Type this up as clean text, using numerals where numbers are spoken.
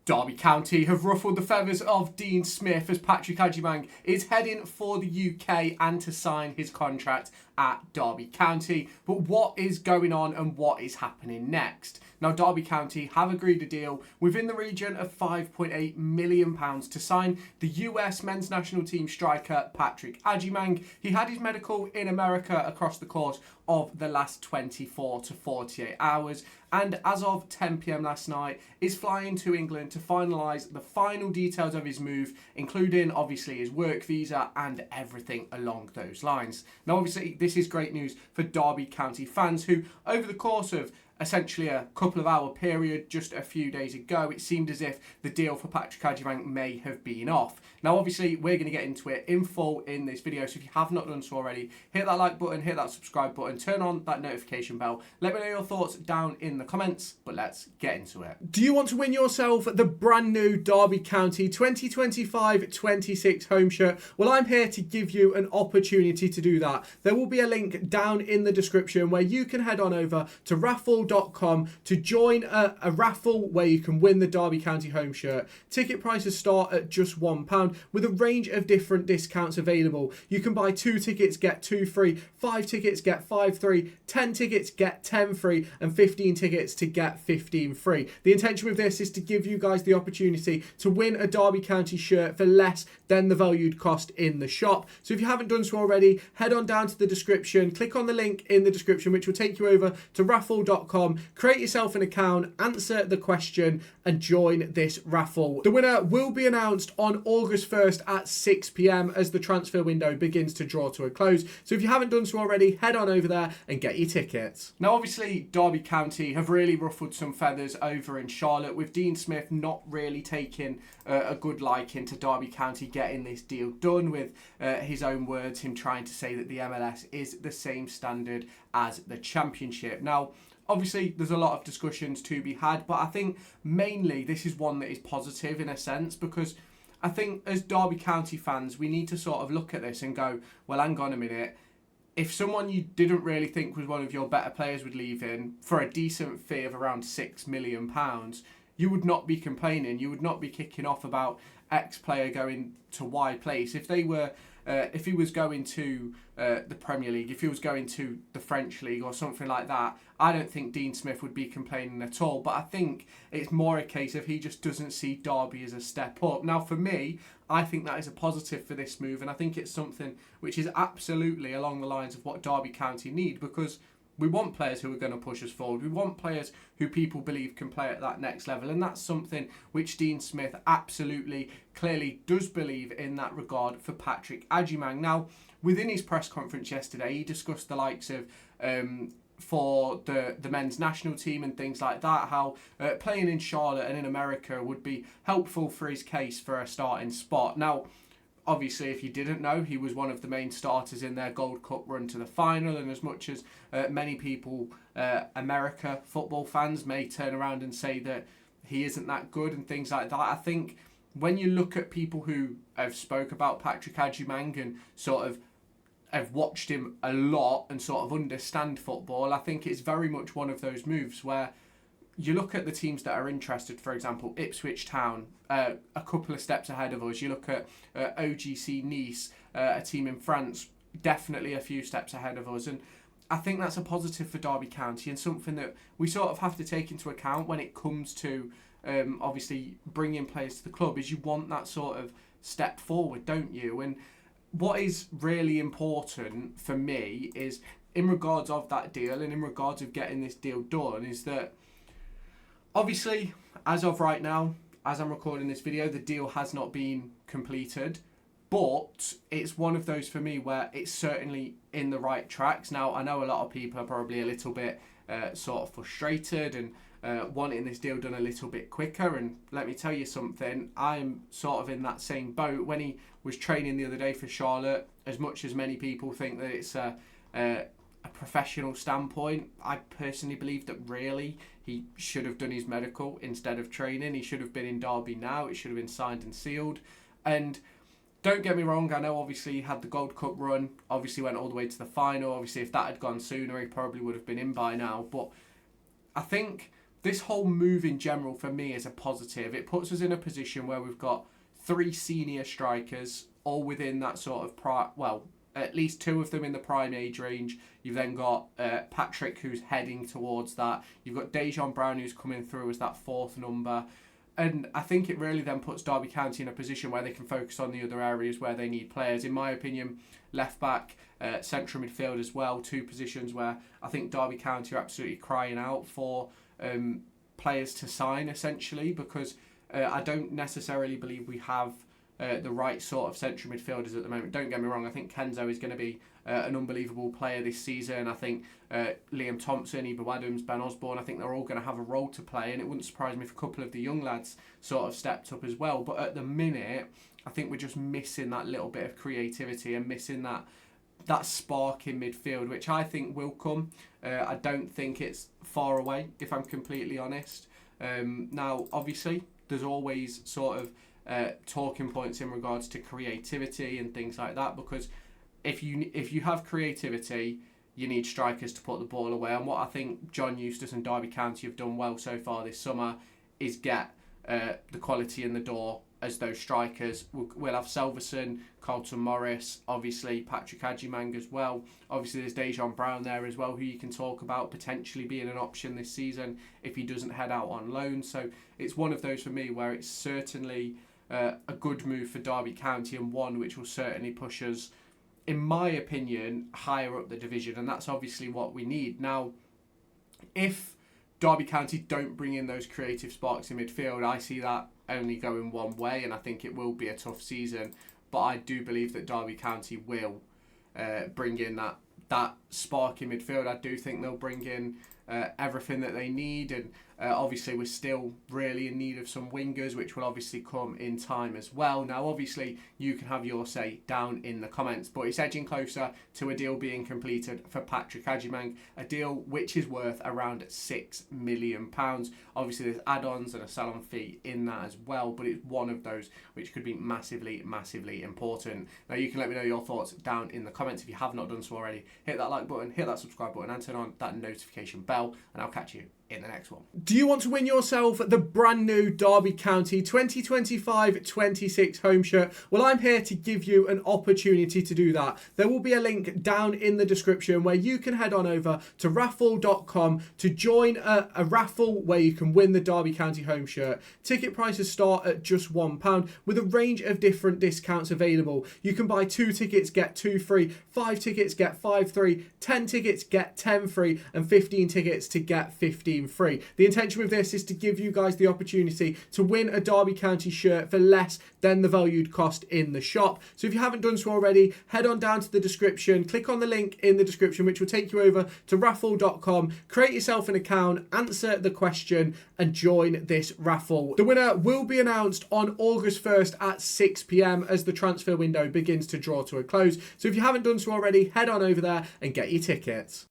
Derby County have ruffled the feathers of Dean Smith as Patrick Agyemang is heading for the UK and to sign his contract at Derby County. But what is going on and what is happening next? Now, Derby County have agreed a deal within the region of £5.8 million to sign the US men's national team striker Patrick Agyemang. He had his medical in America across the course of the last 24 to 48 hours, and as of 10 p.m. last night is flying to England to finalise the final details of his move, including obviously his work visa and everything along those lines. Now, obviously this is great news for Derby County fans who, over the course of essentially a couple of hour period just a few days ago, it seemed as if the deal for Patrick Agyemang may have been off. Now, obviously, we're going to get into it in full in this video, so if you have not done so already, hit that like button, hit that subscribe button, turn on that notification bell. Let me know your thoughts down in the comments, but let's get into it. Do you want to win yourself the brand new Derby County 2025-26 home shirt? Well, I'm here to give you an opportunity to do that. There will be a link down in the description where you can head on over to raffle.com to join a raffle where you can win the Derby County home shirt. Ticket prices start at just £1 with a range of different discounts available. You can buy 2 tickets, get 2 free, 5 tickets, get 5 free, 10 tickets, get 10 free, and 15 tickets to get 15 free. The intention with this is to give you guys the opportunity to win a Derby County shirt for less than the valued cost in the shop. So if you haven't done so already, head on down to the description, click on the link in the description which will take you over to raffle.com, create yourself an account, answer the question and join this raffle. The winner will be announced on August 1st at 6 p.m. as the transfer window begins to draw to a close. So if you haven't done so already, head on over there and get your tickets. Now, obviously, Derby County have really ruffled some feathers over in Charlotte, with Dean Smith not really taking a good liking to Derby County getting this deal done, with his own words, him trying to say that the MLS is the same standard as the Championship. Now, obviously, there's a lot of discussions to be had, but I think mainly this is one that is positive in a sense, because I think as Derby County fans, we need to sort of look at this and go, well, hang on a minute. If someone you didn't really think was one of your better players would leave in for a decent fee of around £6 million, you would not be complaining. You would not be kicking off about X player going to Y place. If they were, if he was going to the Premier League, if he was going to the French League or something like that, I don't think Dean Smith would be complaining at all. But I think it's more a case of he just doesn't see Derby as a step up. Now, for me, I think that is a positive for this move, and I think it's something which is absolutely along the lines of what Derby County need, because we want players who are going to push us forward. We want players who people believe can play at that next level. And that's something which Dean Smith absolutely clearly does believe in that regard for Patrick Agyemang. Now, within his press conference yesterday, he discussed the likes of for the men's national team and things like that, how playing in Charlotte and in America would be helpful for his case for a starting spot. Now, obviously, if you didn't know, he was one of the main starters in their Gold Cup run to the final, and as much as many people, America football fans, may turn around and say that he isn't that good and things like that, I think when you look at people who have spoke about Patrick Agyemang and sort of have watched him a lot and sort of understand football, I think it's very much one of those moves where you look at the teams that are interested. For example, Ipswich Town, a couple of steps ahead of us. You look at OGC Nice, a team in France, definitely a few steps ahead of us. And I think that's a positive for Derby County and something that we sort of have to take into account when it comes to obviously bringing players to the club, is you want that sort of step forward, don't you? And what is really important for me is, in regards of that deal and in regards of getting this deal done, is that obviously, as of right now, as I'm recording this video, the deal has not been completed, but it's one of those for me where it's certainly in the right tracks. Now, I know a lot of people are probably a little bit sort of frustrated and wanting this deal done a little bit quicker, and let me tell you something, I'm sort of in that same boat. When he was training the other day for Charlotte, as much as many people think that it's a professional standpoint, I personally believe that really he should have done his medical instead of training. He should have been in Derby now. It should have been signed and sealed. And don't get me wrong, I know obviously he had the Gold Cup run, obviously went all the way to the final. Obviously, if that had gone sooner, he probably would have been in by now. But I think this whole move in general for me is a positive. It puts us in a position where we've got 3 senior strikers, all within that sort of at least 2 of them in the prime age range. You've then got Patrick, who's heading towards that. You've got Dejan Brown, who's coming through as that 4th number. And I think it really then puts Derby County in a position where they can focus on the other areas where they need players. In my opinion, left back, central midfield as well, 2 positions where I think Derby County are absolutely crying out for players to sign, essentially, because I don't necessarily believe we have the right sort of central midfielders at the moment. Don't get me wrong, I think Kenzo is going to be an unbelievable player this season. I think Liam Thompson, Ibu Adams, Ben Osborne, I think they're all going to have a role to play, and it wouldn't surprise me if a couple of the young lads sort of stepped up as well. But at the minute, I think we're just missing that little bit of creativity and missing that spark in midfield, which I think will come. I don't think it's far away, if I'm completely honest. Now, obviously, there's always sort of talking points in regards to creativity and things like that, because if you have creativity, you need strikers to put the ball away. And what I think John Eustace and Derby County have done well so far this summer is get the quality in the door as those strikers. We'll have Selverson, Carlton Morris, obviously Patrick Agyemang as well. Obviously there's Dejan Brown there as well, who you can talk about potentially being an option this season if he doesn't head out on loan. So it's one of those for me where it's certainly a good move for Derby County, and one which will certainly push us, in my opinion, higher up the division, and that's obviously what we need. Now, if Derby County don't bring in those creative sparks in midfield, I see that only going one way, and I think it will be a tough season. But I do believe that Derby County will bring in that spark in midfield. I do think they'll bring in everything that they need, and obviously we're still really in need of some wingers, which will obviously come in time as well. Now, obviously, you can have your say down in the comments, but it's edging closer to a deal being completed for Patrick Agyemang, a deal which is worth around £6 million. Obviously, there's add-ons and a sell-on fee in that as well, but it's one of those which could be massively, massively important. Now, you can let me know your thoughts down in the comments if you have not done so already. Hit that like button, hit that subscribe button, and turn on that notification bell, and I'll catch you in the next one. Do you want to win yourself the brand new Derby County 2025-26 home shirt? Well, I'm here to give you an opportunity to do that. There will be a link down in the description where you can head on over to raffle.com to join a raffle where you can win the Derby County home shirt. Ticket prices start at just £1 with a range of different discounts available. You can buy 2 tickets, get 2 free, 5 tickets, get 5 free, 10 tickets, get 10 free, and 15 tickets to get 15 free. The intention with this is to give you guys the opportunity to win a Derby County shirt for less than the valued cost in the shop. So if you haven't done so already, head on down to the description, click on the link in the description, which will take you over to raffle.com, create yourself an account, answer the question, and join this raffle. The winner will be announced on August 1st at 6 p.m. as the transfer window begins to draw to a close. So if you haven't done so already, head on over there and get your tickets.